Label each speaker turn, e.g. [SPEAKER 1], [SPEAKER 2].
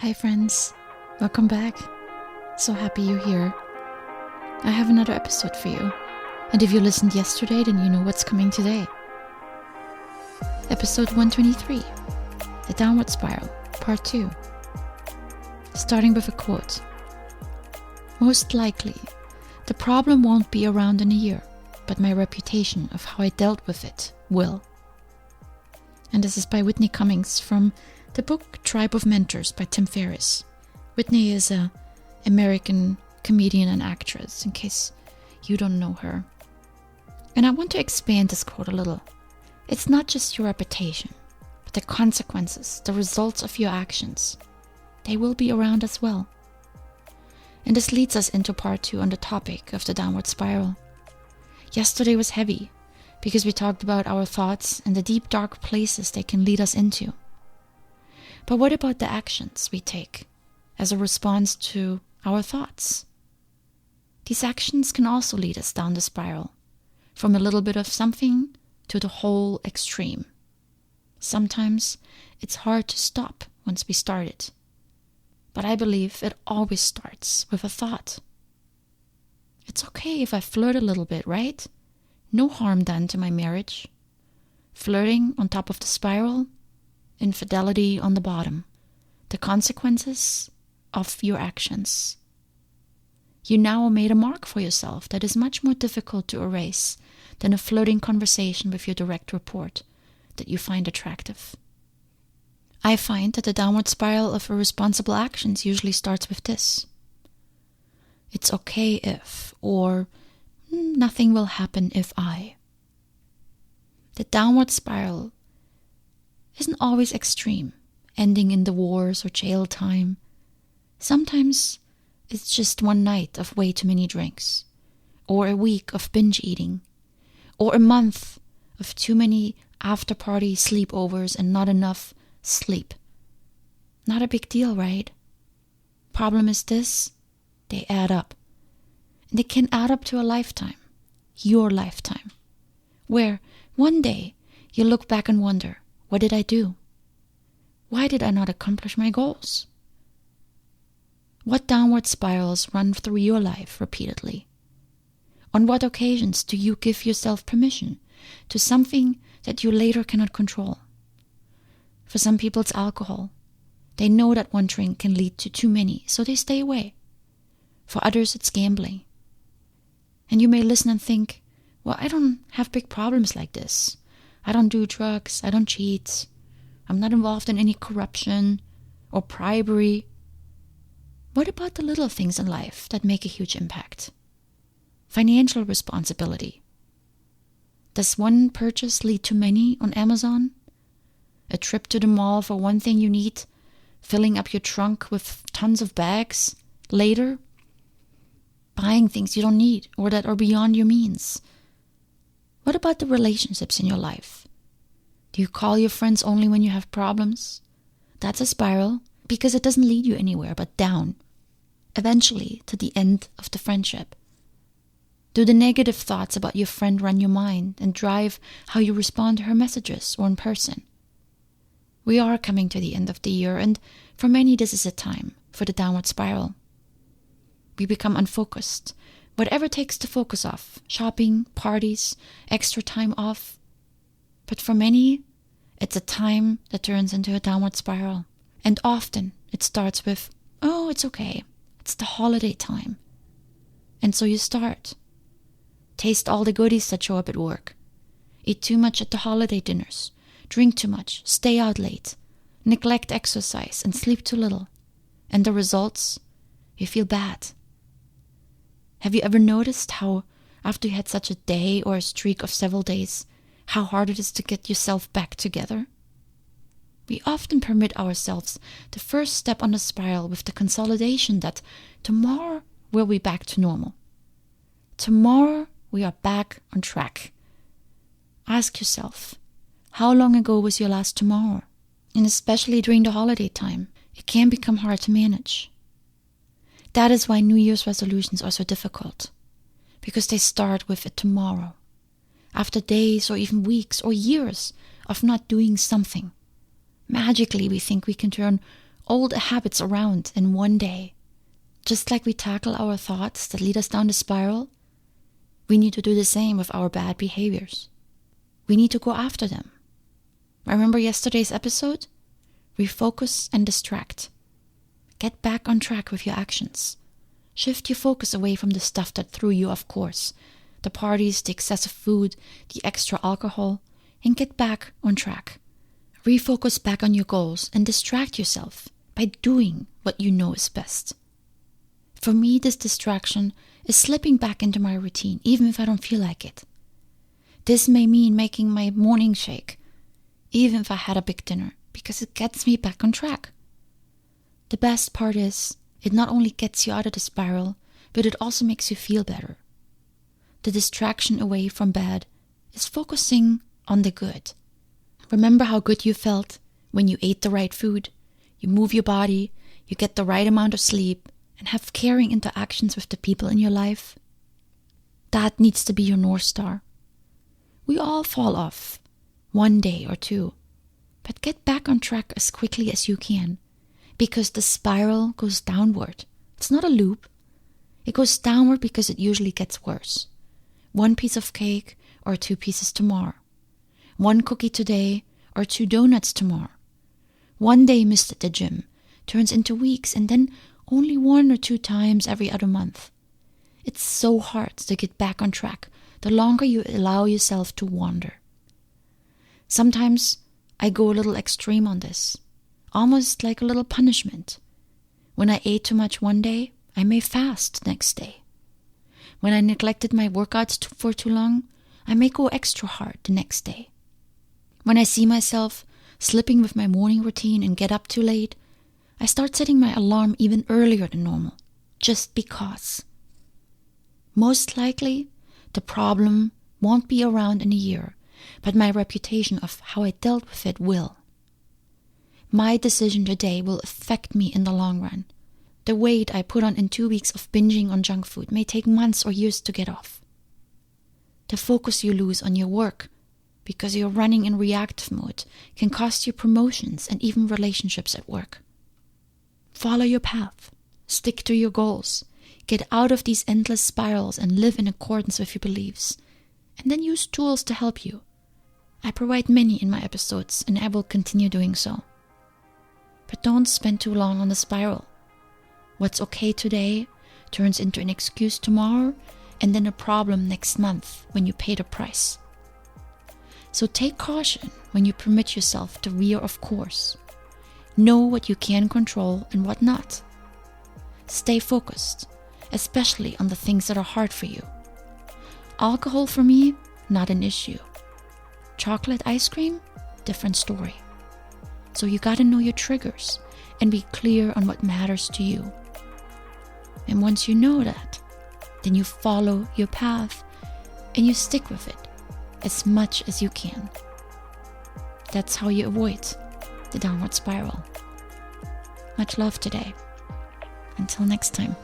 [SPEAKER 1] Hi friends, welcome back. So happy you're here. I have another episode for you. And if you listened yesterday, then you know what's coming today. Episode 123, The Downward Spiral, Part 2. Starting with a quote. Most likely, the problem won't be around in a year, but my reputation of how I dealt with it will. And this is by Whitney Cummings from the book Tribe of Mentors by Tim Ferriss. Whitney is an American comedian and actress, in case you don't know her. And I want to expand this quote a little. It's not just your reputation, but the consequences, the results of your actions. They will be around as well. And this leads us into part 2 on the topic of the downward spiral. Yesterday was heavy, because we talked about our thoughts and the deep dark places they can lead us into. But what about the actions we take as a response to our thoughts? These actions can also lead us down the spiral, from a little bit of something to the whole extreme. Sometimes it's hard to stop once we start it, but I believe it always starts with a thought. It's okay if I flirt a little bit, right? No harm done to my marriage. Flirting on top of the spiral, infidelity on the bottom. The consequences of your actions. You now made a mark for yourself that is much more difficult to erase than a flirting conversation with your direct report that you find attractive. I find that the downward spiral of irresponsible actions usually starts with this. It's okay if, or nothing will happen if I. The downward spiral isn't always extreme, ending in divorce or jail time. Sometimes it's just one night of way too many drinks, or a week of binge eating, or a month of too many after-party sleepovers and not enough sleep. Not a big deal, right? Problem is this, they add up. And they can add up to a lifetime, your lifetime, where one day you look back and wonder, what did I do? Why did I not accomplish my goals? What downward spirals run through your life repeatedly? On what occasions do you give yourself permission to something that you later cannot control? For some people it's alcohol. They know that one drink can lead to too many, so they stay away. For others it's gambling. And you may listen and think, well, I don't have big problems like this. I don't do drugs, I don't cheat. I'm not involved in any corruption or bribery. What about the little things in life that make a huge impact? Financial responsibility. Does one purchase lead to many on Amazon? A trip to the mall for one thing you need, filling up your trunk with tons of bags later? Buying things you don't need or that are beyond your means. What about the relationships in your life? Do you call your friends only when you have problems? That's a spiral, because it doesn't lead you anywhere but down, eventually to the end of the friendship. Do the negative thoughts about your friend run your mind and drive how you respond to her messages or in person? We are coming to the end of the year, and for many this is a time for the downward spiral. We become unfocused. Whatever takes the focus off, shopping, parties, extra time off. But for many, it's a time that turns into a downward spiral. And often it starts with, oh, it's okay. It's the holiday time. And so you start. Taste all the goodies that show up at work. Eat too much at the holiday dinners. Drink too much. Stay out late. Neglect exercise and sleep too little. And the results? You feel bad. Have you ever noticed how, after you had such a day or a streak of several days, how hard it is to get yourself back together? We often permit ourselves the first step on the spiral with the consolidation that tomorrow we'll be back to normal. Tomorrow we are back on track. Ask yourself, how long ago was your last tomorrow? And especially during the holiday time, it can become hard to manage. That is why New Year's resolutions are so difficult, because they start with a tomorrow, after days or even weeks or years of not doing something. Magically, we think we can turn old habits around in one day. Just like we tackle our thoughts that lead us down the spiral, we need to do the same with our bad behaviors. We need to go after them. Remember yesterday's episode? Refocus and distract. Get back on track with your actions. Shift your focus away from the stuff that threw you off course, the parties, the excessive food, the extra alcohol, and get back on track. Refocus back on your goals and distract yourself by doing what you know is best. For me, this distraction is slipping back into my routine, even if I don't feel like it. This may mean making my morning shake, even if I had a big dinner, because it gets me back on track. The best part is, it not only gets you out of the spiral, but it also makes you feel better. The distraction away from bad is focusing on the good. Remember how good you felt when you ate the right food, you move your body, you get the right amount of sleep, and have caring interactions with the people in your life? That needs to be your North Star. We all fall off, one day or two, but get back on track as quickly as you can, because the spiral goes downward. It's not a loop. It goes downward because it usually gets worse. 1 piece of cake or 2 pieces tomorrow. 1 cookie today or 2 donuts tomorrow. 1 day missed at the gym turns into weeks, and then only 1 or 2 times every other month. It's so hard to get back on track the longer you allow yourself to wander. Sometimes I go a little extreme on this, almost like a little punishment. When I ate too much one day, I may fast next day. When I neglected my workouts for too long, I may go extra hard the next day. When I see myself slipping with my morning routine and get up too late, I start setting my alarm even earlier than normal, just because. Most likely, the problem won't be around in a year, but my reputation of how I dealt with it will. My decision today will affect me in the long run. The weight I put on in 2 weeks of binging on junk food may take months or years to get off. The focus you lose on your work because you're running in reactive mode can cost you promotions and even relationships at work. Follow your path. Stick to your goals. Get out of these endless spirals and live in accordance with your beliefs. And then use tools to help you. I provide many in my episodes, and I will continue doing so. But don't spend too long on the spiral. What's okay today turns into an excuse tomorrow, and then a problem next month when you pay the price. So take caution when you permit yourself to veer off course. Know what you can control and what not. Stay focused, especially on the things that are hard for you. Alcohol for me, not an issue. Chocolate ice cream, different story. So you gotta know your triggers and be clear on what matters to you. And once you know that, then you follow your path and you stick with it as much as you can. That's how you avoid the downward spiral. Much love today. Until next time.